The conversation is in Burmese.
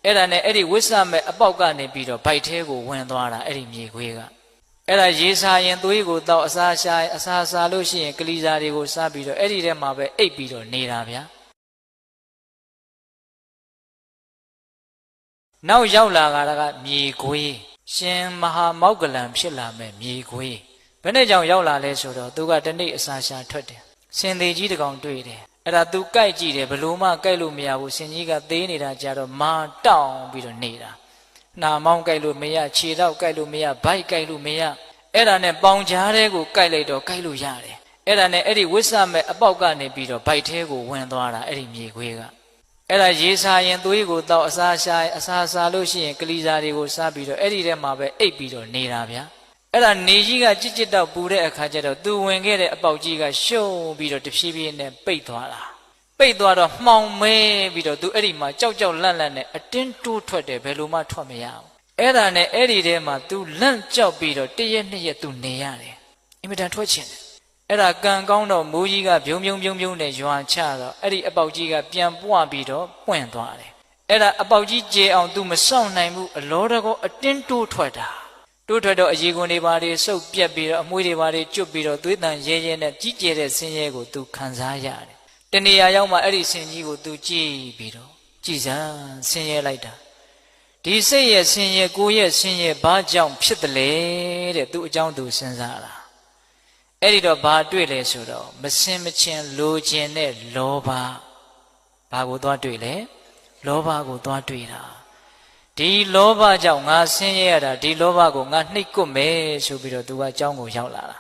အဲ့ဒါနဲ့အဲ့ဒီဝိဆမဲ့အပေါက်ကနေပြီးတော့ဗိုက်ထဲကိုဝင်သွားတာအဲ့ဒီမြေခွေးကအဲ့ဒါရေစာရင်သွေးကိုတောက်အစာရှာအစာစားလို့ရှိရင်ကလေးစားတွေကိုစားပြီးတော့အဲ့ဒီထဲမှာပဲအိပ်ပြီးတော့နေတာဗျာနောက်ရောက်လာတာကမြေခွေးရှင်မဟာမောက္ကလံဖြစ်လာမဲ့မြေခွေးဘယ်နဲ့ကြောင့်ရောက်လာလဲဆိုတော့သူကတနေ့အစာရှာထွက်တယ်စင်သေးကြီးတကောင်တွေ့တယ်အဲ့ဒါသူကြိုက်ကြည့်တယ်ဘလို့မှကြိုက်လို့မရဘူးစင်ကြီးကသေးနေတာကြတော့မာတောင်းပြီးတော့နေတာနှာမောင်းကြိုက်လို့မရခြေတော့ကြိုက်လို့မရဗိုက်ကြိုက်လို့မရအဲ့ဒါနဲ့ပေါင်ကြားတဲ့ကိုကြိုက်လိုက်တော့ကြိုက်လို့ရတယ်အဲ့ဒါနဲ့အဲ့ဒီဝိဆမဲ့အပေါက်ကနေပြီးတော့ဗိုက်ထဲကိုဝင်သွားတာအဲ့ဒီမြေခွေးကအဲ့ဒါရေစာရင်သွေးကိုတောက်အစာရှာအစာစားလို့ရှိရင်ကလေးစားတွေကိုစားပြီးတော့အဲ့ဒီထဲမှာပဲအိပ်ပြီးတော့နေတာဗျာအဲ့ဒါနေကြီးကကြစ်ကြစ်တော့ပူတဲ့အခါကျတော့သူဝင်ခဲ့တဲ့အပေါက်ကြီးကရှုံပြီးတော့တဖြည်းဖြည်းနဲ့ပိတ်သွားတာပိတ်သွားတော့မှောင်မဲပြီးတော့သူအဲ့ဒီမှာကြောက်ကြောက်လန့်လန့်နဲ့အတင်းတိုးထွက်တယ်ဘယ်လိုမှထွက်မရဘူးအဲ့ဒါနဲ့အဲ့ဒီထဲမှာသူလန့်ကြောက်ပြီးတော့တရက်နှစ်ရက်သူနေရတယ်အင်မတန်ထွက်ချင်တယ်အဲ့ဒါကံကောင်းတော့မိုးကြီးကပြုံးနဲ့ရွာချတော့အဲ့ဒီအပေါက်ကြီးကပြန်ပွားပြီးတော့ပွင့်သွားတယ်အဲ့ဒါအပေါက်ကြီးကျေအောင်သူမစောင့်နိုင်ဘူးအလောတကောအတင်းတိုးထွက်တာတိုးထွက်တော့အရေခွန်တွေပါတွေစုပ်ပြက်ပြီးတော့အမွှေးတွေပါတွေကျွတ်ပြီးတော့သွေးတန်ရဲရဲနဲ့ကြီးကျယ်တဲ့ဆင်းရဲကိုသူခံစားရတယ်တနေရာရောက်မှအဲ့ဒီဆင်းကြီးကိုသူကြည့်ပြီးတော့ကြည်စမ်းဆင်းရဲလိုက်တာဒီစိတ်ရဲ့ဆင်းရဲကိုယ်ရဲ့ဆင်းရဲဘာကြောင့်ဖြစ်တယ်လဲတဲ့သူအကြောင်းသူစဉ်းစားတာအဲ့ဒီတော့ဘာတွေ့လဲဆိုတော့မစင်မချင်းလိုချင်တဲ့လောဘဘာကိုသွားတွေ့လဲလောဘကိုသွားတွေ့တာဒီလောဘကြောင့်ငါဆင်းရဲရတာဒီလောဘကိုငါနှိပ်ကွပ်မယ်ဆိုပြီးတော့သူကအကြောင်းကိုရောက်လာတာ